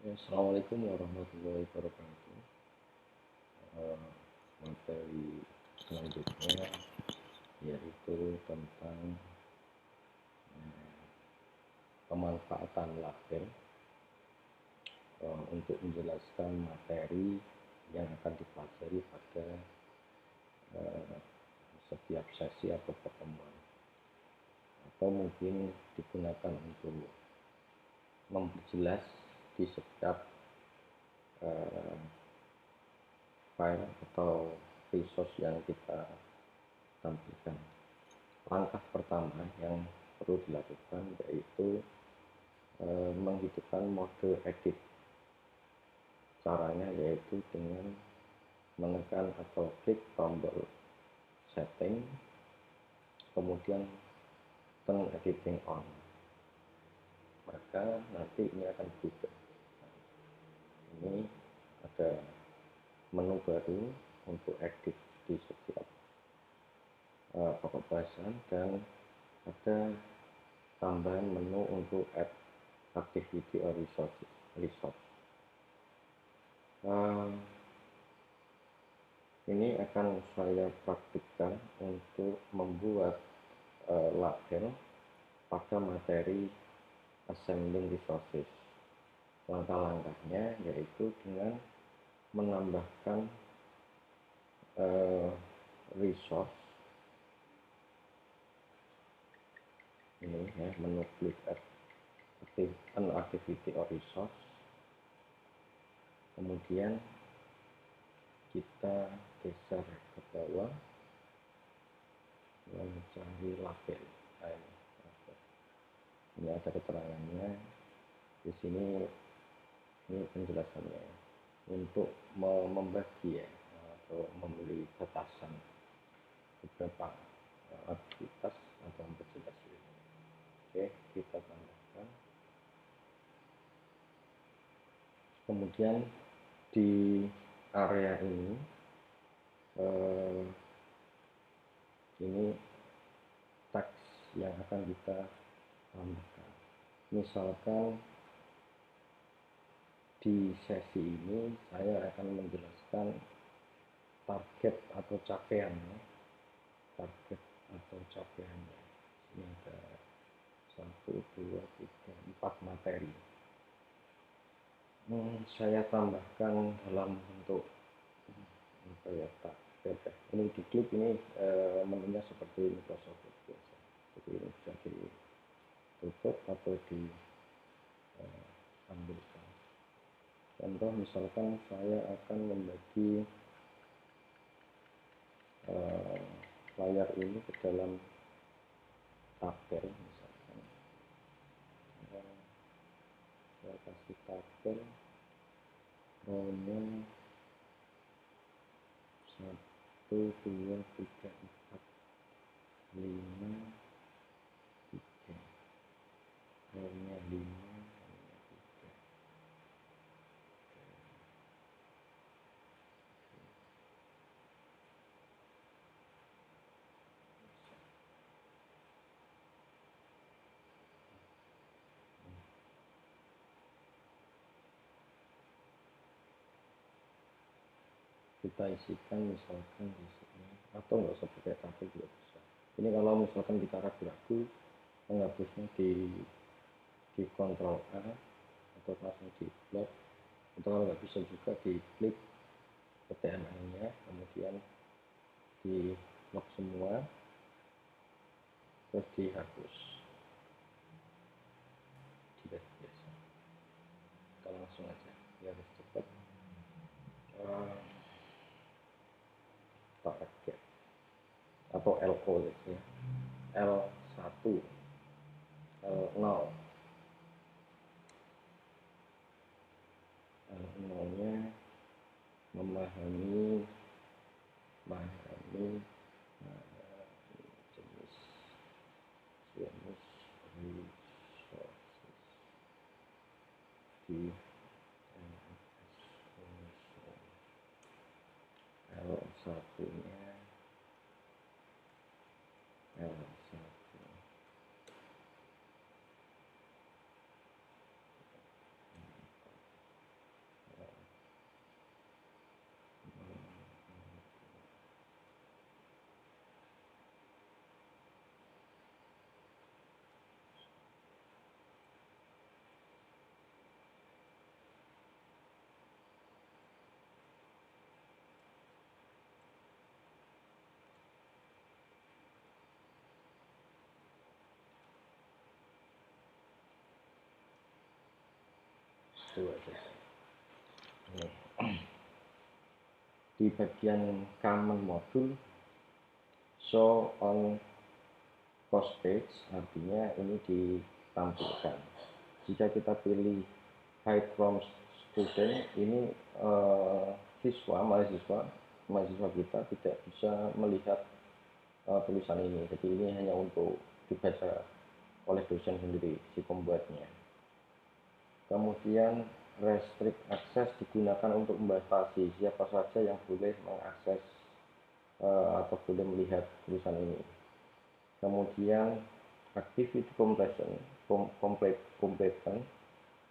Ya, Assalamualaikum warahmatullahi wabarakatuh. Eh, Materi selanjutnya yaitu tentang pemanfaatan label untuk menjelaskan materi yang akan dipelajari pada eh, setiap sesi atau pertemuan, atau mungkin digunakan untuk memperjelas di setiap eh, file atau resource yang kita tampilkan. Langkah pertama yang perlu dilakukan yaitu menghidupkan mode edit. Caranya yaitu dengan menekan atau klik tombol setting, kemudian turn editing on, maka nanti ini akan berubah. Ini ada menu baru untuk edit di setiap pokok bahasan, dan ada tambahan menu untuk add activity or resource. Ini akan saya praktikkan untuk membuat label pada materi assembling resources. Langkah-langkahnya yaitu dengan menambahkan resource ini ya, menu klik an activity or resource, kemudian kita geser ke bawah mencari label. Ini ada keterangannya di sini. Ini penjelasannya untuk membagi ya, atau memberi batasan beberapa aktivitas atau memperjelas ini. Oke, kita tambahkan. Kemudian di area ini teks yang akan kita tambahkan. Misalkan di sesi ini saya akan menjelaskan target atau capaiannya. Target atau capaiannya. Ini ada 1, 2, 3, 4 materi. Saya tambahkan dalam bentuk apa ya, target. Ini diklik, ini menunya seperti Microsoft Word biasa. Jadi ini bisa ditutup atau diambilkan. Contoh misalkan saya akan membagi layar ini ke dalam tabel, misalkan saya kasih tabel row-nya 1, 2, 3, 4, 5, 3, row-nya 5, kita isikan misalkan di sini, atau nggak usah pakai tabel juga bisa. Ini kalau misalkan kita ragu-ragu menghapusnya di Ctrl A atau langsung di blok, atau kalau nggak bisa juga diklik PTML-nya, kemudian di lock semua, terus dihapus. Tidak biasa. Kita langsung aja, biar cepat. Target atau LO ya. L1, L0. L0-nya memahami jenis resources di L1-nya L1 dua saja. Ini. Di bagian common module show on course page, artinya ini ditampilkan. Jika kita pilih hide from student, ini mahasiswa kita tidak bisa melihat tulisan ini, jadi ini hanya untuk dibaca oleh dosen sendiri, si pembuatnya. Kemudian restrict access digunakan untuk membatasi siapa saja yang boleh mengakses atau boleh melihat tulisan ini. Kemudian activity completion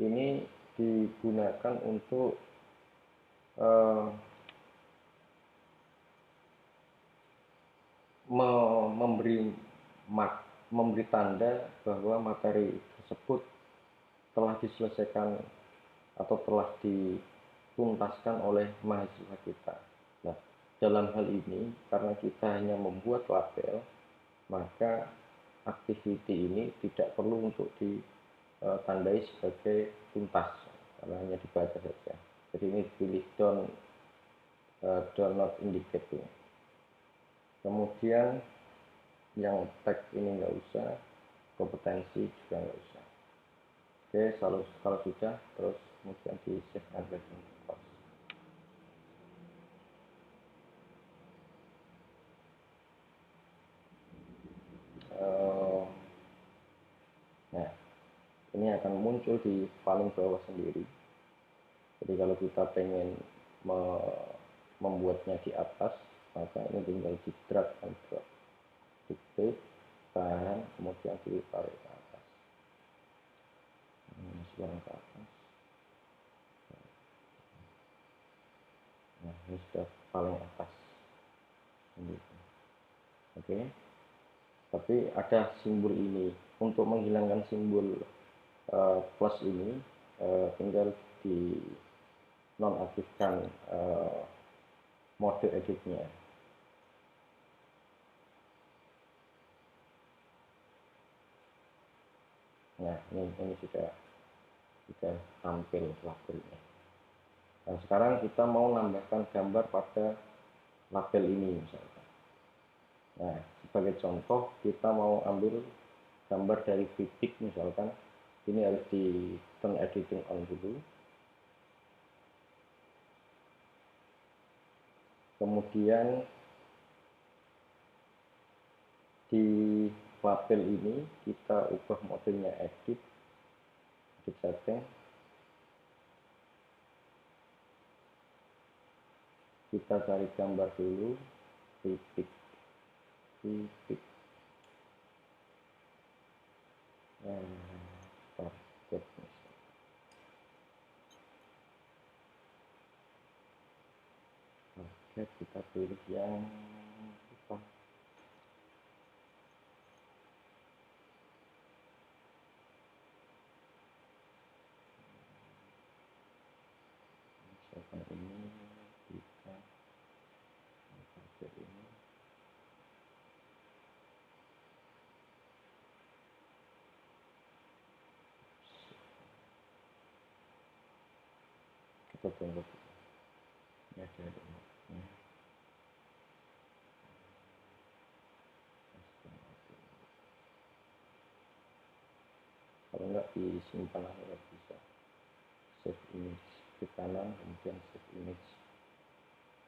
ini digunakan untuk memberi tanda bahwa materi tersebut telah diselesaikan atau telah dituntaskan oleh mahasiswa kita. Nah, dalam hal ini karena kita hanya membuat label, maka activity ini tidak perlu untuk ditandai sebagai tuntas karena hanya dibaca saja. Jadi ini pilih do not indicate. Kemudian yang tag ini nggak usah, kompetensi juga nggak usah. Oke, kalau sudah, terus kemudian di save and return. Nah, ini akan muncul di paling bawah sendiri. Jadi kalau kita pengen membuatnya di atas, maka ini tinggal di drag and drop, diklik, tahan, kemudian ditarik ke atas. Sekarang ke atas. Nah, ini sudah paling atas. Oke. Tapi ada simbol ini. Untuk menghilangkan simbol plus ini, tinggal di nonaktifkan mode editnya. Nah, ini sudah tampil labelnya. Nah, sekarang kita mau menambahkan gambar pada label ini misalkan. Nah, sebagai contoh kita mau ambil gambar dari Vitic misalkan. Ini harus di turn editing on dulu. Kemudian di label ini kita ubah modenya edit setting. Kita cari gambar dulu, Vitic. Target kita pilih yang apa? Misalkan ini kita target ini. Kita tunggu ya, ada remote-nya. Kalau enggak disimpan aja bisa. Save image ke kanan, kemudian save image.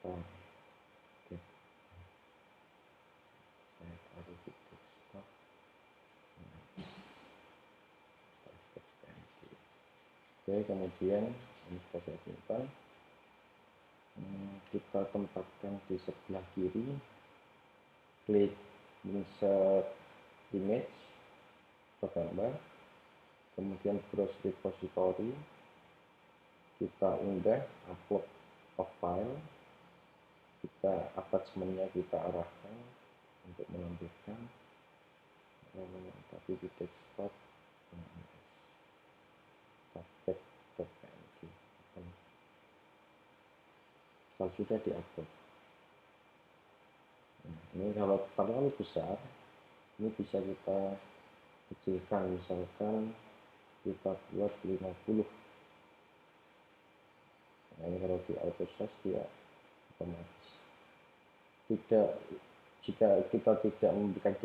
Oke. Saya taruh di desktop. Oke, kemudian ini sudah saya simpan. Kita tempatkan di sebelah kiri, klik insert image ke gambar, kemudian browse repository, kita unggah upload of file, kita attachmentnya kita arahkan untuk menampilkan, tapi di desktop target.png. Kalau sudah diupload, ini kalau terlalu besar, ini bisa kita kecilkan, misalkan kita buat 50 Nah, ini kalau di auto slash dia otomatis. Tidak, jika kita tidak memberikan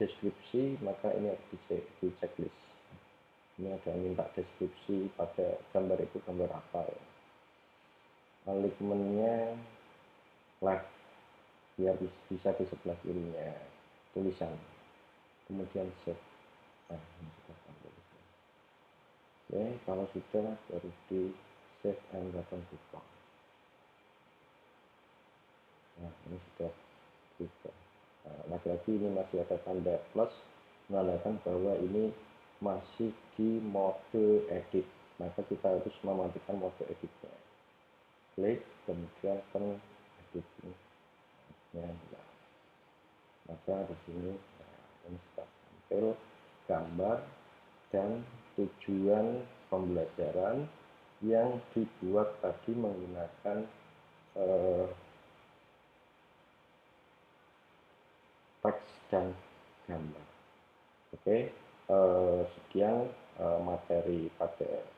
deskripsi, maka ini harus di checklist. Ini ada minta deskripsi pada gambar itu gambar apa ya. Alignmentnya left, biar bisa di sebelah kirinya tulisan, kemudian save. Nah, ini sudah tampil. Oke, kalau sudah baru di save and button buka. Nah, ini sudah berubah. Nah, lagi-lagi ini masih ada tanda plus menandakan bahwa ini masih di mode edit, maka kita harus mematikan mode editnya. Klik, kemudian edit ini. Nah, maka di sini ini sudah tampil gambar dan tujuan pembelajaran yang dibuat tadi menggunakan teks dan gambar. Oke, sekian materi pada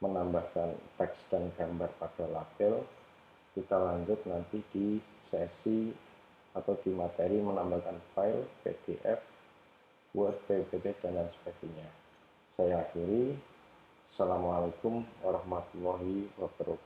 menambahkan teks dan gambar pada label. Kita lanjut nanti di sesi atau di materi menambahkan file, PDF, Word, PPT, dan lain sebagainya. Saya akhiri. Assalamualaikum warahmatullahi wabarakatuh.